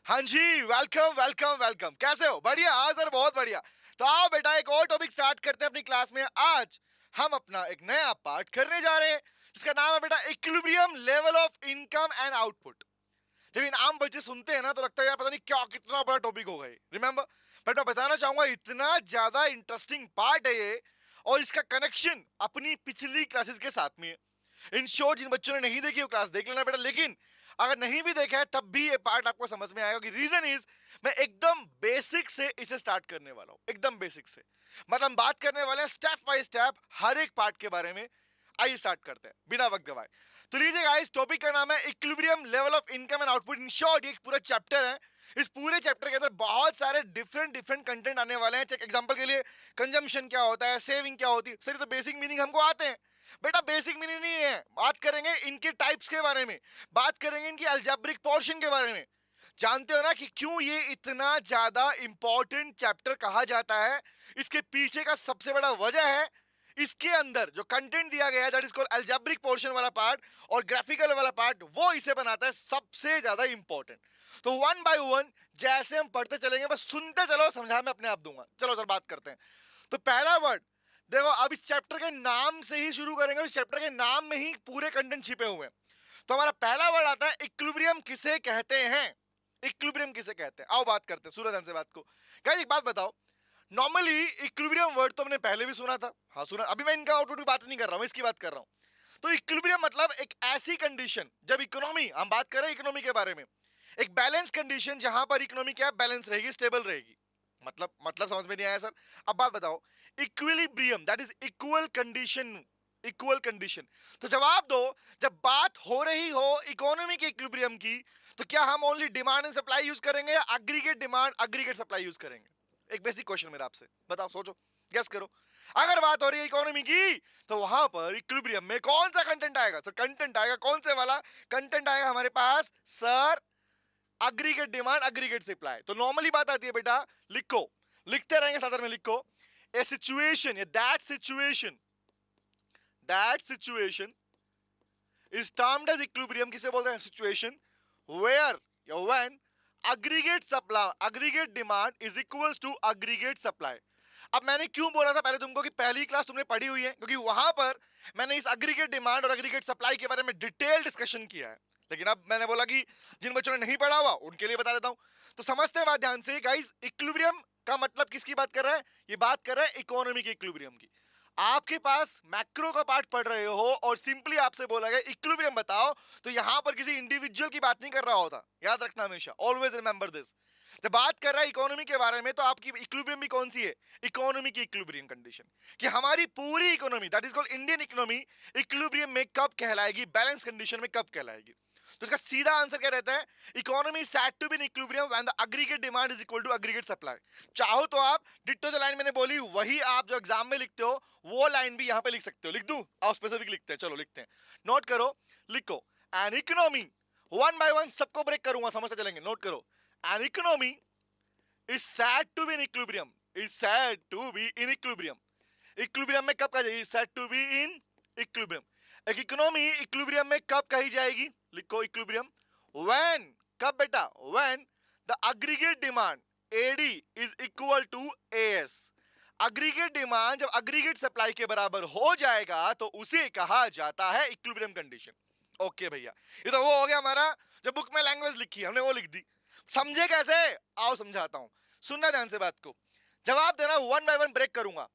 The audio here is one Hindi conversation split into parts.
हाँ जी, वेलकम वेलकम वेलकम। कैसे हो? बढ़िया। हाँ सर, बहुत बढ़िया। तो आओ बेटा, एक और टॉपिक स्टार्ट करते हैं अपनी क्लास में। आज हम अपना एक नया पार्ट करने जा रहे हैं जिसका नाम है बेटा equilibrium level of income and output. जब इन आम बच्चे सुनते हैं ना तो लगता है यार पता नहीं क्या कितना बड़ा टॉपिक होगा ये, रिमेंबर। बट मैं बताना चाहूंगा इतना ज्यादा इंटरेस्टिंग पार्ट है ये, और इसका कनेक्शन अपनी पिछली क्लासेस के साथ में है। इन शॉर्ट जिन बच्चों ने नहीं देखी वो क्लास देख लेना बेटा, लेकिन अगर नहीं भी देखा है तब भी ये पार्ट आपको समझ में आएगा कि रीजन इज मैं एकदम बेसिक से इसे स्टार्ट करने वाला हूं, एकदम बेसिक से। मतलब हम बात करने वाले हैं स्टेप बाय स्टेप हर एक पार्ट के बारे में। आइए स्टार्ट करते हैं बिना वक्त गवाए। तो लीजिए गाइस, टॉपिक का नाम है equilibrium level of income and output. In short ये एक पूरा चैप्टर है। इस पूरे चैप्टर के अंदर बहुत सारे डिफरेंट डिफरेंट कंटेंट आने वाले हैं। चेक एग्जांपल के लिए कंजम्पशन क्या होता है, सेविंग क्या होती है। सर ये तो बेसिक मीनिंग हमको आते हैं। बेटा बेसिक मीनिंग नहीं है, बात करेंगे इनके टाइप्स के बारे में, बात करेंगे इनकी अलजेब्रिक पोर्शन के बारे में। जानते हो ना कि क्यों ये इतना ज्यादा इंपॉर्टेंट चैप्टर कहा जाता है? इसके पीछे का सबसे बड़ा वजह है इसके अंदर जो कंटेंट दिया गया है, that is called algebraic portion वाला पार्ट, और ग्राफिकल वाला पार्ट, वो इसे बनाता है सबसे ज्यादा इंपॉर्टेंट। तो वन बाय वन जैसे हम पढ़ते चलेंगे, बस सुनते चलो, समझा मैं अपने आप दूंगा। चलो सर बात करते हैं। तो पहला वर्ड देखो, अब इस चैप्टर के नाम से ही शुरू करेंगे। इस चैप्टर के नाम में ही पूरे कंटेंट छिपे हुए हैं। तो हमारा पहला वर्ड आता है इक्विलिब्रियम किसे कहते हैं। इक्विलिब्रियम किसे कहते हैं, आओ बात करते हैं सूर्यधन से बात को। गाइस एक बात बताओ, नॉर्मली इक्विलिब्रियम वर्ड तो हमने पहले भी सुना था। हाँ सुना, अभी मैं इनका आउटपुट की बात नहीं कर रहा हूं, इसकी बात कर रहा हूं। तो इक्विलिब्रियम मतलब एक ऐसी कंडीशन जब इकोनॉमी, हम बात कर रहे हैं इकोनॉमी के बारे में, एक बैलेंस कंडीशन जहां पर इकोनॉमी क्या बैलेंस रहेगी, स्टेबल रहेगी। मतलब समझ में नहीं आया सर? अब बात बताओ, equilibrium that is equal condition, equal condition. तो जवाब दो, जब बात हो रही हो इकोनॉमी के इक्विलिब्रियम की, तो क्या हम only demand and supply use करेंगे या aggregate demand aggregate supply use करेंगे? एक बेसिक क्वेश्चन मेरा आपसे, बताओ, सोचो, गेस करो। अगर बात हो रही है इकोनॉमी की, तो वहां पर इक्विलिब्रियम में कौन सा कंटेंट आएगा? सर कंटेंट आएगा कौन से वाला कंटेंट आएगा हमारे पास? Sir aggregate demand aggregate supply. तो नॉर्मली बात आती है बेटा, लिखो, लिखते रहेंगे साथ में, लिखो a situation, that situation is termed as equilibrium. किसे बोलते हैं? सिचुएशन वेयर या when aggregate supply, aggregate demand is equals to aggregate supply. अब मैंने क्यों बोला था पहले तुमको कि पहली क्लास तुमने पढ़ी हुई है, क्योंकि वहां पर मैंने इस एग्रीगेट डिमांड और एग्रीगेट सप्लाई के बारे में डिटेल डिस्कशन किया है। लेकिन अब मैंने बोला कि जिन बच्चों ने नहीं पढ़ा हुआ उनके लिए बता देता हूं। तो समझते हैं बात ध्यान से गाइस, इक्विलिब्रियम का मतलब किसकी बात कर रहा है? ये बात कर रहा है इकोनॉमी के इक्विलिब्रियम की। आपके पास मैक्रो का पार्ट पढ़ रहे हो और सिंपली आपसे बोला गया इक्विलिब्रियम बताओ, तो यहां पर किसी इंडिविजुअल की बात नहीं कर रहा होता, याद रखना हमेशा, ऑलवेज रिमेंबर दिस। जब बात कर रहा है इकोनॉमी के बारे में, तो आपकी इक्विलिब्रियम भी कौन सी है? इकोनॉमी की इक्विलिब्रियम कंडीशन, कि हमारी पूरी economy that is called Indian economy equilibrium में कब कहलाएगी, बैलेंस कंडीशन में कब कहलाएगी। तो इसका सीधा आंसर क्या रहता है? Economy said to be in equilibrium when the aggregate demand is equal to aggregate supply. चाहो तो आप डिट्टो जो लाइन मैंने बोली वही आप जो एग्जाम में लिखते हो वो लाइन भी यहां पे लिख सकते हो। लिख दूं? आप स्पेसिफिक लिखते हैं, चलो लिखते हैं, नोट करो, लिखो an economy, one by one सबको ब्रेक करूंगा, समझते चलेंगे, नोट करो। An economy is said to be in equilibrium, is said to be in equilibrium. Equilibrium में कब कहा जाएगी? Said to be in equilibrium. एक इकोनॉमी इक्विलिब्रियम में कब कही जाएगी? लिखो इक्विलिब्रियम व्हेन, कब बेटा? When the aggregate demand AD is equal to AS. Aggregate demand जब एग्रीगेट सप्लाई के बराबर हो जाएगा तो उसे कहा जाता है इक्विलिब्रियम कंडीशन। ओके भैया, ये तो वो हो गया हमारा, जब बुक में लैंग्वेज लिखी हमने वो लिख दी। समझे कैसे? आओ समझाता हूं, सुनना ध्यान से बात को, जवाब देना, वन बाय वन ब्रेक करूंगा।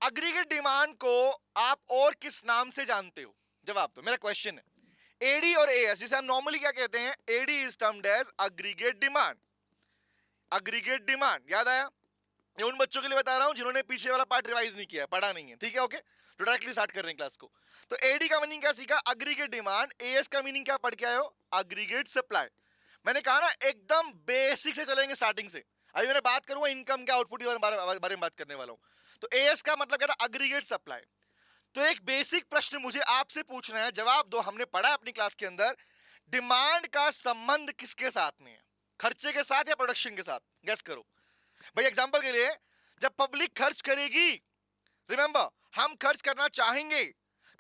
एग्रीगेट डिमांड को आप और किस नाम से जानते हो? जवाब दो, मेरा क्वेश्चन है। एडी और एएस, जिसे हम नॉर्मली क्या कहते हैं? AD is termed as aggregate demand, aggregate demand, याद आया? ये उन बच्चों के लिए बता रहा हूं जिन्होंने पीछे वाला पार्ट रिवाइज नहीं किया, पढ़ा नहीं है, ठीक है? ओके, तो डायरेक्टली स्टार्ट कर रहे हैं क्लास को। तो एडी का मीनिंग क्या सीखा? Aggregate demand. एएस का मीनिंग क्या पढ़ के आए हो? Aggregate supply. मैंने कहा ना एकदम बेसिक से चलेंगे, स्टार्टिंग से। अभी मैंने बात करूंगा इनकम के आउटपुट के बारे में बात करने वाला हूं। तो एएस का मतलब क्या था? Aggregate supply. तो एक बेसिक प्रश्न मुझे आपसे पूछना है, जवाब दो। हमने पढ़ा अपनी क्लास के अंदर, डिमांड का संबंध किसके साथ में है? खर्चे के साथ या प्रोडक्शन के साथ? गेस करो भाई। एग्जांपल के लिए, जब पब्लिक खर्च करेगी, रिमेंबर हम खर्च करना चाहेंगे,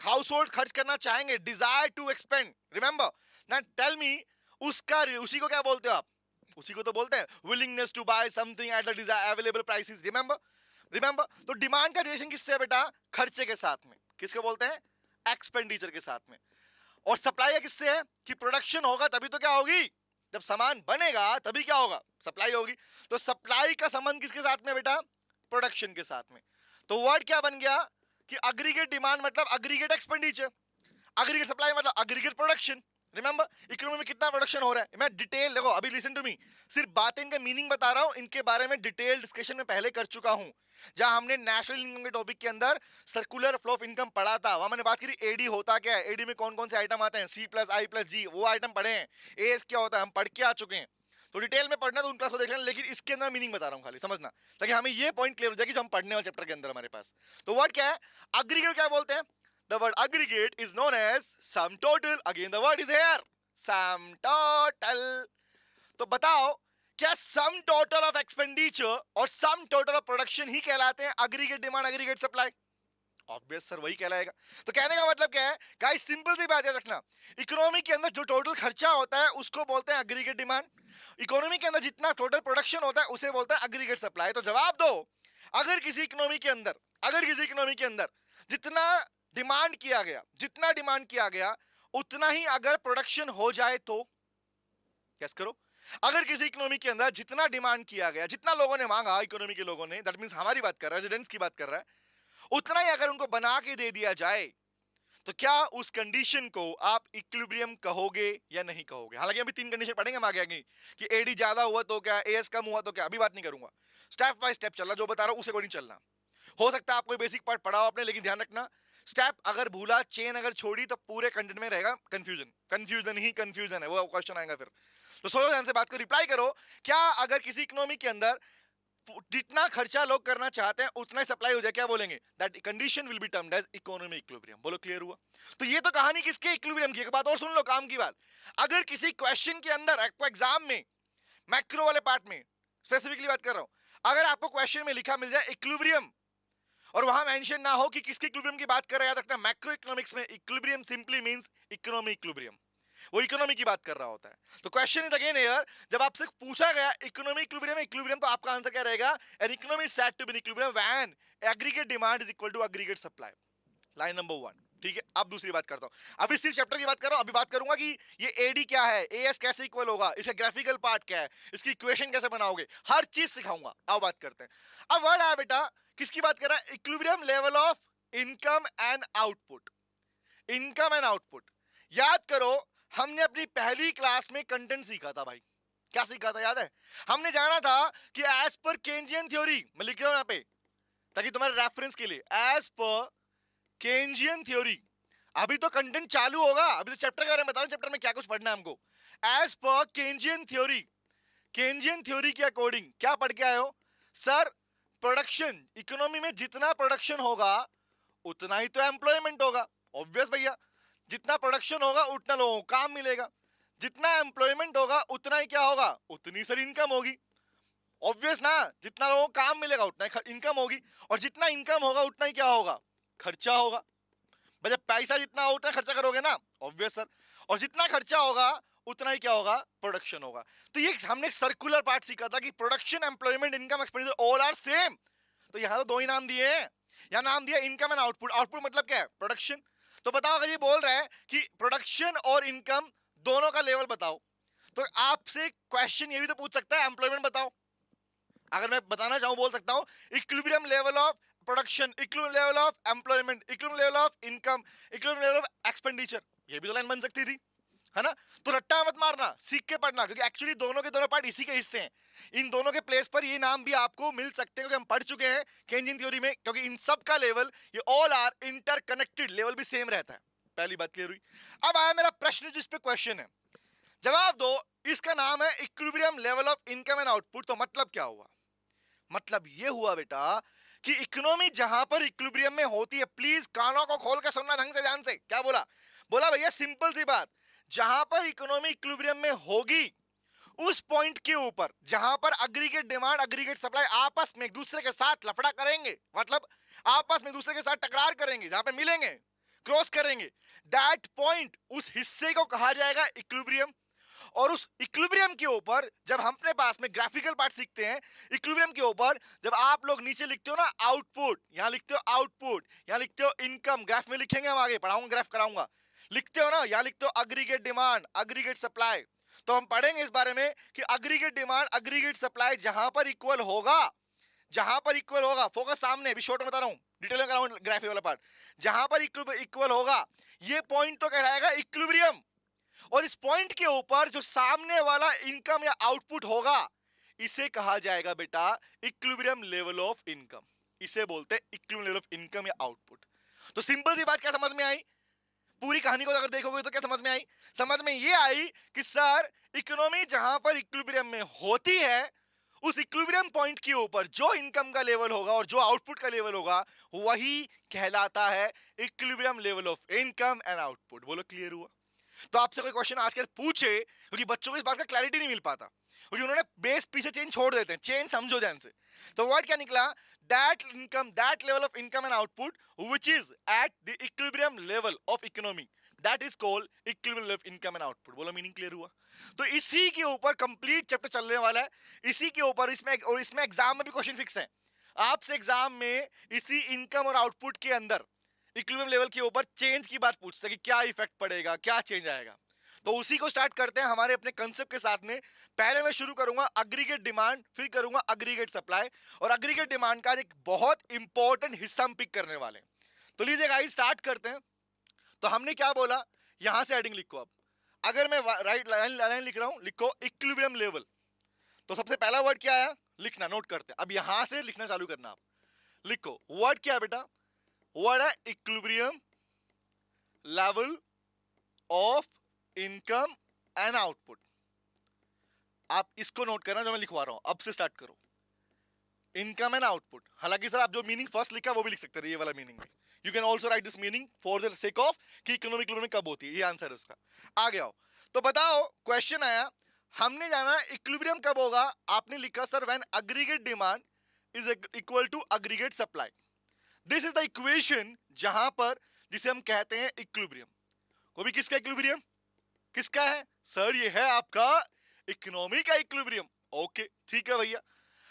हाउस होल्ड खर्च करना चाहेंगे, डिजायर टू एक्सपेंड, रिमेंबर ना, टेल मी, उसका उसी को क्या बोलते हो आप? उसी को तो बोलते हैं willingness to buy something at the available prices. Remember तो डिमांड का रिलेशन किससे है बेटा? खर्चे के साथ में। किसको बोलते हैं? एक्सपेंडिचर के साथ में। और सप्लाई का किससे है? कि प्रोडक्शन होगा तभी तो क्या होगी, जब सामान बनेगा तभी क्या होगा, सप्लाई होगी। तो सप्लाई का संबंध किसके साथ में बेटा? प्रोडक्शन के साथ में। तो वर्ड क्या बन गया कि अग्रीगेट डिमांड मतलब अग्रीगेट एक्सपेंडिचर, अग्रीगेट सप्लाई मतलब अग्रीगेट प्रोडक्शन। रिमेंबर इकोनॉमी में कितना प्रोडक्शन हो रहा है, मैं डिटेल देखो, अभी लिसन टू मी, सिर्फ बातें इनका मीनिंग बता रहा हूं, इनके बारे में डिटेल डिस्कशन में पहले कर चुका हूं। जहां हमने नेशनल इनकम के टॉपिक के अंदर सर्कुलर फ्लो ऑफ इनकम पढ़ा था, वहां मैंने बात करी एडी होता क्या है, एडी में कौन कौन से आइटम आते हैं, सी प्लस आई प्लस जी, वो आइटम पढ़े हैं। एस क्या होता है हम पढ़ के आ चुके हैं। तो डिटेल में पढ़ना तो उन क्लास को देख लेना, लेकिन इसके अंदर मीनिंग बता रहा हूं खाली समझना, ताकि हमें ये पॉइंट क्लियर हो जाए कि जो हम पढ़ने वाले चैप्टर के अंदर हमारे पास। तो वर्ड क्या है? अग्रीगेट क्या बोलते हैं? The word aggregate is known as sum total. Again the word is here. Sum total. तो बताओ क्या सम टोटल ऑफ एक्सपेंडिचर और सम टोटल ऑफ प्रोडक्शन ही कहलाते हैं aggregate demand aggregate supply? Obvious sir वही कहलाएगा। तो कहने का मतलब क्या है गाइस, सिंपल सी बात याद रखना, इकोनॉमी के अंदर जो टोटल खर्चा होता है उसको बोलते हैं अग्रीगेट डिमांड, इकोनॉमी के अंदर जितना टोटल प्रोडक्शन होता है उसे बोलते हैं अग्रीगेट सप्लाई। तो जवाब दो, अगर किसी इकोनॉमी के अंदर जितना डिमांड किया गया उतना ही अगर प्रोडक्शन हो जाए तो, कैस करो, अगर किसी इकोनॉमी के अंदर जितना डिमांड किया गया, जितना लोगों ने मांगा, इकोनॉमी के लोगों ने, दैट मींस हमारी बात कर रहा है, रेजिडेंट्स की बात कर रहा है, उतना ही अगर उनको बना के दे दिया जाए तो क्या उस कंडीशन को आप इक्विलिब्रियम कहोगे या नहीं कहोगे? हालांकि अभी 3 कंडीशन पढ़ेंगे हम आगे कि एडी ज्यादा हुआ तो क्या, एएस कम हुआ तो क्या, अभी बात नहीं करूंगा। स्टेप बाय स्टेप चलना, जो बता रहा हूं उसे अकॉर्डिंग चलना। हो सकता है आपको बेसिक पार्ट पढ़ा हो आपने, लेकिन ध्यान रखना स्टेप अगर भूला, चेन अगर छोड़ी तो पूरे कंटेंट में रहेगा कंफ्यूजन है, वो क्वेश्चन आएगा फिर। तो सोचो ध्यान से बात को रिप्लाई करो, क्या अगर किसी इकोनॉमी के अंदर जितना खर्चा लोग करना चाहते हैं उतना ही सप्लाई हो जाए, क्या बोलेंगे? That condition will be termed as economy equilibrium. बोलो क्लियर हुआ? तो ये तो कहानी किसके इक्विलिब्रियम की, एक बात और सुन लो काम की बात, अगर किसी क्वेश्चन के अंदर आपको एग्जाम में मैक्रो वाले पार्ट में स्पेसिफिकली बात कर रहा हूं, अगर आपको क्वेश्चन में लिखा मिल जाए इक्विलिब्रियम और वहां मेंशन ना हो कि किसके इक्विलिब्रियम की बात कर रहा है, याद रखना मैक्रो इकोनॉमिक्स में equilibrium simply means economy equilibrium, वो इकोनॉमी की बात कर रहा होता है। तो क्वेश्चन इज अगेन हियर, जब आपसे पूछा गया इकोनॉमी इक्विलिब्रियम तो आपका आंसर क्या रहेगा? An economy is said to be in equilibrium when aggregate demand is equal to aggregate supply. Line number 1, ठीक है। अब दूसरी बात करता हूं, अभी सिर्फ चैप्टर की बात कर रहा हूं, अभी बात करूंगा कि ये एडी क्या है, एएस कैसे इक्वल होगा, इसका ग्राफिकल पार्ट क्या है, इसकी इक्वेशन कैसे बनाओगे, हर चीज सिखाऊंगा। अब बात करते हैं, अब वर्ड है बेटा किसकी बात कर रहा है? Equilibrium level of income and output. Income and output याद करो, हमने अपनी पहली क्लास में कंटेंट सीखा था भाई। क्या सीखा था याद है? हमने जाना था कि एज पर केंजियन थ्योरी, मैं लिख रहा हूं यहां पे ताकि तुम्हारे रेफरेंस के लिए, एज पर केंजियन थ्योरी, अभी तो कंटेंट चालू होगा, अभी तो चैप्टर के बारे में बता रहा हूं, चैप्टर में क्या कुछ पढ़ना है हमको। एज पर केंजियन थ्योरी के अकॉर्डिंग क्या पढ़ के आए हो सर? प्रोडक्शन, इकोनॉमी में जितना प्रोडक्शन होगा उतना ही तो एम्प्लॉयमेंट होगा। ऑब्वियस भैया, जितना प्रोडक्शन होगा उतना लोगों को काम मिलेगा, जितना एम्प्लॉयमेंट होगा उतना ही क्या होगा, उतनी सर इनकम होगी। ऑब्वियस ना, जितना लोगों को काम मिलेगा उतना ही इनकम होगी, और जितना इनकम होगा उतना ही क्या होगा, खर्चा होगा। जब पैसा जितना हो उतना खर्चा करोगे ना, ऑब्वियस सर, और जितना खर्चा होगा उतना ही क्या होगा, प्रोडक्शन होगा। तो ये हमने सर्कुलर पार्ट सीखा था कि production, employment, income, expenditure all are same. तो यहां तो दो ही नाम दिए हैं, यहां नाम दिया इनकम एंड आउटपुट। आउटपुट मतलब क्या है? प्रोडक्शन। तो बताओ अगर ये बोल रहा है कि प्रोडक्शन और इनकम दोनों का लेवल बताओ, तो आपसे क्वेश्चन ये भी तो पूछ सकता है एम्प्लॉयमेंट बताओ। अगर मैं बताना चाहूं बोल सकता हूं equilibrium level of production, equilibrium level of employment, equilibrium level of income, equilibrium level of expenditure, ये भी तो लाइन बन सकती थी, है ना? तो रट्टा मत मारना, सीख के पढ़ना, क्योंकि एक्चुअली दोनों के दोनों पार्ट इसी के हिस्से हैं। इन दोनों के प्लेस पर ये नाम भी आपको मिल सकते हैं, क्योंकि हम पढ़ चुके हैं केंजियन थ्योरी में, क्योंकि इन सब का लेवल ये ऑल आर इंटरकनेक्टेड, लेवल भी सेम रहता है। पहली बात क्लियर हुई। अब आया मेरा प्रश्न जिस पे क्वेश्चन है, जवाब दो। इसका नाम है equilibrium level of income and output. तो मतलब क्या हुआ? मतलब ये हुआ बेटा कि इकोनॉमी जहां पर इक्विलिब्रियम में होती है, प्लीज कानों को खोल के सुनना ढंग से, ध्यान से। क्या बोला? बोला भैया सिंपल सी बात, जहां पर इकोनॉमी इक्विलिब्रियम में होगी उस पॉइंट के ऊपर जहां पर अग्रीगेट डिमांड अग्रीगेट सप्लाई आपस में एक दूसरे के साथ लफड़ा करेंगे, मतलब आपस में एक दूसरे के साथ टकरार करेंगे, जहां पे मिलेंगे, क्रॉस करेंगे, दैट पॉइंट, उस हिस्से को कहा जाएगा इक्विलिब्रियम। और उस इक्विलिब्रियम के ऊपर जब हम अपने पास में ग्राफिकल पार्ट सीखते हैं, इक्विलिब्रियम के ऊपर जब आप लोग नीचे लिखते हो ना आउटपुट, यहां लिखते हो आउटपुट, यहां लिखते हो इनकम, ग्राफ में लिखेंगे, हम आगे पढ़ाऊंगा, ग्राफ कराऊंगा, लिखते हो ना, यहां लिखते हो अग्रीगेट डिमांड, अग्रीगेट सप्लाई। तो हम पढ़ेंगे इस बारे में कि अग्रीगेट डिमांड, अग्रीगेट सप्लाई जहां पर इक्वल होगा, जहां पर इक्वल होगा, फोकस सामने, अभी शॉर्ट में बता रहा हूं, डिटेल में कराऊंगा ग्राफ वाला पार्ट, जहां पर इक्वल होगा, ये पॉइंट तो कहलाएगा इक्विलिब्रियम। और इस पॉइंट के ऊपर जो सामने वाला इनकम या आउटपुट होगा, इसे कहा जाएगा बेटा इक्विलिब्रियम लेवल ऑफ इनकम, इसे बोलते हैं इक्विलिब्रियम लेवल ऑफ इनकम या आउटपुट। तो सिंपल सी बात क्या समझ में आई? पूरी कहानी को अगर देखोगे तो क्या समझ में आई? समझ में ये आई कि सर इकोनॉमी जहां पर इक्विलिब्रियम में होती है, उस इक्विलिब्रियम पॉइंट के ऊपर जो इनकम का लेवल होगा और जो आउटपुट का लेवल होगा, वही कहलाता है equilibrium level of income and output. बोलो क्लियर हुआ? तो आपसे कोई क्वेश्चन आजकल पूछे, क्योंकि बच्चों को इस बात का क्लैरिटी नहीं मिल पाता, क्योंकि उन्होंने बेस पीछे चेन छोड़ देते हैं, चेन समझो ध्यान से। तो वर्ड क्या निकला? That income, that level of income and output which is at the equilibrium level of economy, that is called equilibrium level of income and output. बोलो मीनिंग क्लियर हुआ? तो इसी के ऊपर कंप्लीट चैप्टर चलने वाला है, इसी के ऊपर, इसमें एग्जाम में भी क्वेश्चन फिक्स है। आपसे एग्जाम में इसी इनकम और आउटपुट के अंदर इक्विलिब्रियम लेवल के ऊपर चेंज की बात पूछते हैं कि क्या इफेक्ट पड़ेगा, क्या चेंज आएगा। तो उसी को स्टार्ट करते हैं हमारे अपने कंसेप्ट के साथ में। पहले मैं शुरू करूंगा अग्रीगेट डिमांड, फिर करूंगा अग्रीगेट सप्लाई, और अग्रीगेट डिमांड का एक बहुत इंपॉर्टेंट हिस्सा हम पिक करने वाले हैं। तो लीजिए गाइस स्टार्ट करते हैं। तो हमने क्या बोला, यहां से हेडिंग लिखो। अब अगर मैं राइट लाइन लिख रहा हूं, लिखो इक्विलिब्रियम लेवल। तो सबसे पहला वर्ड क्या आया, लिखना, नोट करते हैं। अब यहां से लिखना चालू करना। आप लिखो वर्ड क्या है बेटा, वर्ड है equilibrium level of income and output. आप इसको नोट करना जो मैं लिखवा रहा हूं, अब से स्टार्ट करो। इनकम एंड आउटपुट, हालांकि सर आप जो मीनिंग फर्स्ट लिखा वो भी लिख सकते हैं, ये वाला मीनिंग भी। You can also right this meaning for the sake of कि इकोनॉमी कब होती है, ये आंसर है उसका। आगे आओ, तो बताओ क्वेश्चन आया, हमने जाना इक्विलिब्रियम कब होगा। आपने लिखा sir when aggregate demand is equal to aggregate supply. This is the equation जहां पर जिसे हम कहते हैं इक्विलिब्रियम। वो भी किसका इक्विलिब्रियम, किसका है सर? ये है आपका इकोनॉमी का इक्विलिब्रियम। ओके ठीक है भैया।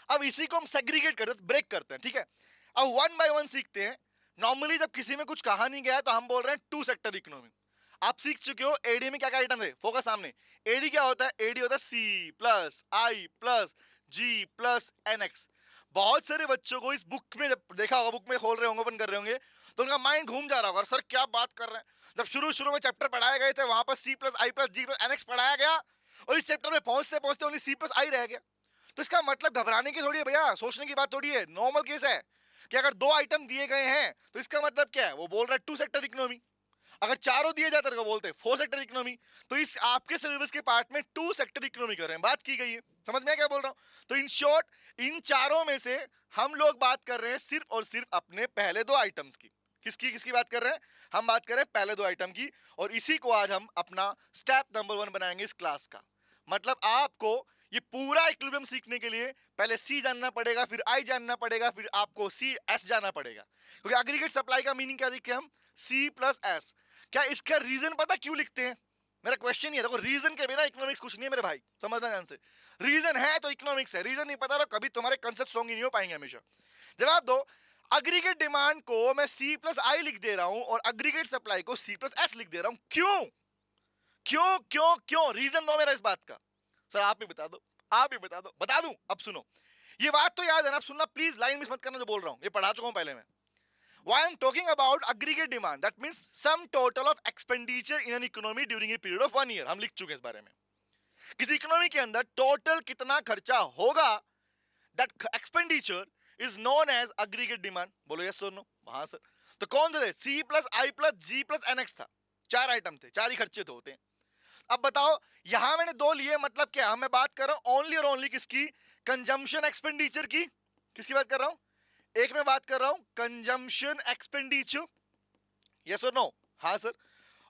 अब इसी को हम सेग्रीगेट करते हैं, ब्रेक करते हैं, ठीक है। अब वन बाय वन सीखते हैं। नॉर्मली जब किसी में कुछ कहा नहीं गया है तो हम बोल रहे हैं टू सेक्टर इकोनॉमी। आप सीख चुके हो एडी में क्या क्या आइटम थे, फोकस सामने। एडी क्या होता है? एडी होता है सी प्लस आई प्लस जी प्लस एनएक्स। बहुत सारे बच्चों को इस बुक में जब देखा होगा, बुक में खोल रहे होंगे, ओपन कर रहे होंगे, तो उनका माइंड घूम जा रहा होगा, सर क्या बात कर रहे हैं। जब शुरू में चैप्टर पढ़ाए गए थे वहां पर सी प्लस आई प्लस जी प्लस एनएक्स पढ़ाया गया, और इस चैप्टर में पहुंचते पहुंचते ओनली सी प्लस आई रह गया। तो इसका मतलब घबराने की थोड़ी है भैया, सोचने की बात थोड़ी है, नॉर्मल केस है कि अगर दो आइटम दिए गए हैं तो इसका मतलब क्या है, वो बोल रहा है टू सेक्टर इकोनॉमी। अगर चारों दिए जाते तो बोलते हैं फोर सेक्टर इकोनॉमी। तो इस आपके सिलेबस के पार्ट में टू सेक्टर इकोनॉमी कर रहे हैं, बात की गई है, समझ में क्या बोल रहा हूं। तो इन शॉर्ट इन चारों में से हम लोग बात कर रहे हैं सिर्फ और सिर्फ अपने पहले दो आइटम्स की। किसकी किसकी बात कर रहे हैं? हम बात कर रहे हैं पहले दो आइटम की, और इसी को आज हम अपना स्टेप नंबर 1 बनाएंगे इस क्लास का। मतलब आपको ये पूरा इक्विलिब्रियम सीखने के लिए पहले सी जानना पड़ेगा, फिर आई जानना पड़ेगा, फिर आपको सी एस जाना पड़ेगा। क्योंकि अग्रीगेट सप्लाई का मीनिंग क्या लिखे हम, सी प्लस एस। क्या इसका रीजन पता क्यों लिखते हैं? मेरा क्वेश्चन ये देखो, रीजन के बिना इकोनॉमिक्स कुछ नहीं है मेरे भाई, समझना ध्यान से। रीजन है तो इकोनॉमिक्स है, रीजन नहीं पता तो कभी तुम्हारे कंसेप्ट स्ट्रॉन्ग नहीं हो पाएंगे हमेशा। जवाब दो। अग्रीगेट डिमांड को मैं सी प्लस आई लिख दे रहा हूं और अग्रीगेट सप्लाई को सी प्लस एस लिख दे रहा हूं, क्यों क्यों क्यों क्यों? रीजन दो मेरा इस बात का। सर आप ही बता दो, आप ही बता दो। बता दूं? अब सुनो, ये बात तो याद है ना, अब सुनना प्लीज, लाइन मिस मत करना जो बोल रहा हूं, ये पढ़ा चुका हूं पहले मैं। Why I'm talking about aggregate demand, that means some total of expenditure in an economy during a period of 1 year। हम लिख चुके हैं इस बारे में। किसी इकोनॉमी के अंदर टोटल कितना खर्चा होगा, that expenditure is known as aggregate demand। बोलो यस और नो? हाँ सर। तो कौन थे? C plus I plus G plus NX था, चार आइटम थे, चार ही खर्चे तो होते हैं। अब बताओ यहां मैंने दो लिए, मतलब क्या? मैं बात कर रहा हूं ओनली और ओनली किसकी? कंजम्पशन एक्सपेंडिचर की। किसकी बात कर रहा हूं? एक में बात कर रहा हूं कंजम्पशन एक्सपेंडिचर, यस और नो? हाँ सर।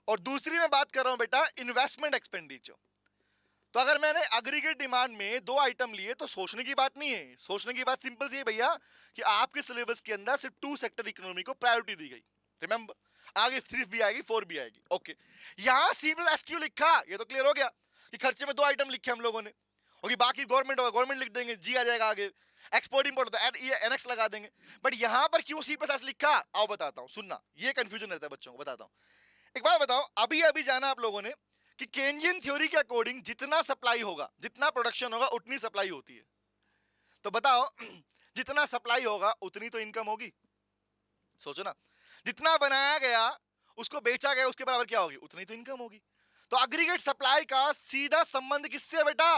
और दूसरी में बात कर रहा हूं बेटा इन्वेस्टमेंट एक्सपेंडिचर। तो अगर मैंने अग्रीगेट डिमांड में दो आइटम लिए तो सोचने की बात नहीं है, सोचने की बात सिंपल सी है भैया कि आपके सिलेबस के अंदर सिर्फ टू सेक्टर इकोनॉमी को प्रायोरिटी दी गई। रिमेंबर, आगे 3 भी आएगी 4 भी आएगी। ओके, यहां सी प्लस एस क्यों लिखा, ये तो क्लियर हो गया। कि खर्चे में 2 आइटम लिखे हम लोगों ने, और बाकी गवर्नमेंट होगा, गवर्नमेंट लिख देंगे, जी आ जाएगा आगे, एक्सपोर्ट इंपोर्ट होता है एनएक्स लगा देंगे। बट यहां पर क्यों सी प्लस एस लिखा, आओ बताता हूं, सुनना, ये कंफ्यूजन रहता है बच्चों को, बताता हूं। एक बात बताओ, अभी अभी जाना आप लोगों ने कि केन्जियन थ्योरी के अकॉर्डिंग जितना सप्लाई होगा, जितना प्रोडक्शन होगा, उतनी सप्लाई होती है। तो बताओ जितना सप्लाई होगा उतनी तो इनकम होगी, सोचो ना, जितना बनाया गया उसको बेचा गया उसके बराबर क्या होगी, उतनी तो इनकम होगी। तो एग्रीगेट सप्लाई का सीधा संबंध किससे है बेटा,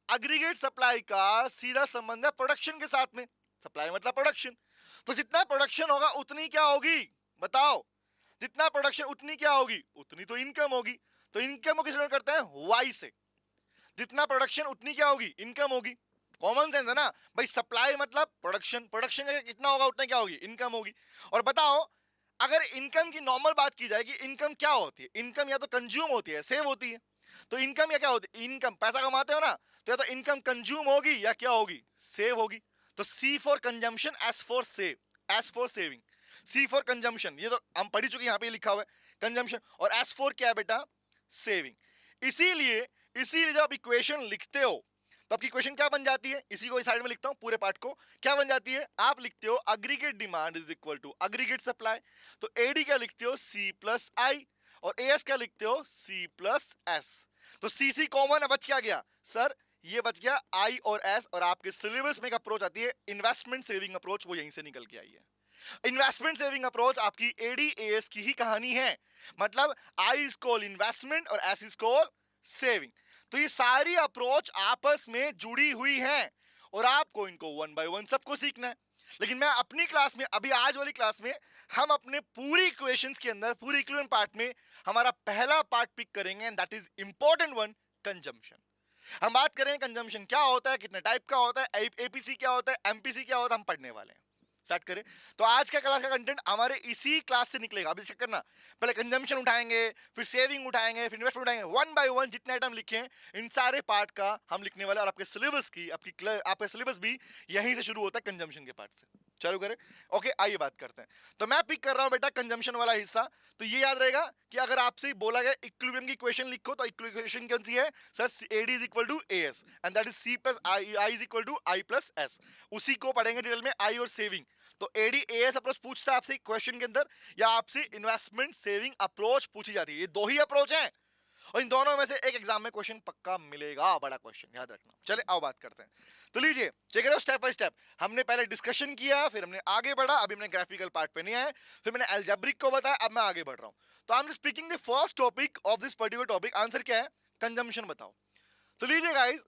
एग्रीगेट सप्लाई का सीधा संबंध है प्रोडक्शन के साथ में, सप्लाई मतलब प्रोडक्शन। तो जितना प्रोडक्शन होगा उतनी क्या होगी, बताओ, जितना प्रोडक्शन उतनी क्या होगी, उतनी तो इनकम होगी। तो इनकम को किस नोट करते हैं, वाई से, जितना प्रोडक्शन उतनी क्या होगी, इनकम होगी। कॉमन सेंस है ना भाई, सप्लाई मतलब प्रोडक्शन, प्रोडक्शन का कितना होगा उतना क्या होगी, इनकम होगी। और बताओ अगर इनकम की नॉर्मल बात की जाए कि इनकम क्या होती है, इनकम या तो कंज्यूम होती है, सेव होती है। तो इनकम या क्या होती है, इनकम पैसा कमाते हो ना, तो या तो इनकम कंज्यूम होगी या क्या होगी, सेव होगी। तो C for consumption, S for save, S for saving, C for consumption, ये तो हम पढ़ी चुके, यहाँ पे लिखा हुआ है कंजम्पशन, और एस फॉर क्या है बेटा, सेविंग। इसीलिए इसीलिए जब आप इक्वेशन लिखते हो तो आपकी इक्वेशन क्या बन जाती है, इसी को इस साइड में लिखता हूं, पूरे पार्ट को क्या बन जाती है, आप लिखते हो aggregate demand is equal to aggregate supply. तो एडी क्या लिखते हो, सी प्लस आई, और एस क्या लिखते हो, सी प्लस एस। तो सी सी कॉमन है, बच क्या गया सर, ये बच गया आई और एस। और आपके सिलेबस में एक अप्रोच आती है इन्वेस्टमेंट सेविंग अप्रोच, वो यहीं से निकल के आई है। इन्वेस्टमेंट सेविंग अप्रोच आपकी एडीएएस की ही कहानी है, मतलब आई इज कॉल्ड इन्वेस्टमेंट और एस इज कॉल्ड सेविंग। तो ये सारी अप्रोच आपस में जुड़ी हुई हैं और आपको इनको वन बाय वन सबको सीखना है। लेकिन मैं अपनी क्लास में, अभी आज वाली क्लास में, हम अपने पूरी इक्वेशंस के अंदर, पूरी इक्विवेलेंट पार्ट में हमारा पहला पार्ट पिक करेंगे, and that is important one, consumption. हम बात करें कंजम्पशन क्या होता है, कितने टाइप का होता है, एपीसी क्या होता है, एमपीसी क्या होता है, हम पढ़ने वाले हैं। स्टार्ट करें। तो आज का क्लास का कंटेंट हमारे इसी क्लास से निकलेगा। अभी चेक करना, पहले कंजम्पशन उठाएंगे, फिर सेविंग उठाएंगे, फिर इन्वेस्टमेंट उठाएंगे, वन बाय वन जितने आइटम लिखे हैं इन सारे पार्ट का हम लिखने वाले। और आपके सिलेबस की आपका सिलेबस भी यहीं से शुरू होता है, कंजम्पशन के पार्ट से। चालू करें, ओके आइए बात करते हैं। तो मैं पिक कर रहा हूं बेटा कंजम्पशन वाला हिस्सा। तो ये याद रहेगा कि अगर आपसे बोला गया इक्विलिब्रियम की इक्वेशन लिखो, तो इक्वेशन कौन सी है sir, AD is equal to AS and that is C plus I is equal to I plus S. उसी को पढ़ेंगे डिटेल में, आई और सेविंग। तो एडी एएस अप्रोच पूछता है आपसे क्वेश्चन के अंदर, या आपसे इन्वेस्टमेंट सेविंग अप्रोच पूछी जाती है। ये दो ही अप्रोच हैं और इन दोनों में से एक एग्जाम में क्वेश्चन पक्का मिलेगा, बड़ा क्वेश्चन याद रखना। चले आओ बात करते हैं। तो लीजिए चेक करो स्टेप बाय स्टेप। हमने पहले डिस्कशन किया, फिर हमने आगे बढ़ा, अभी हमने ग्राफिकल पार्ट पे नहीं आए, फिर मैंने अलजेब्रिक को बताया, अब मैं आगे बढ़ रहा हूं। तो I am speaking the first topic of this particular topic. Answer क्या है, कंजम्पशन बताओ। तो लीजिए गाइस,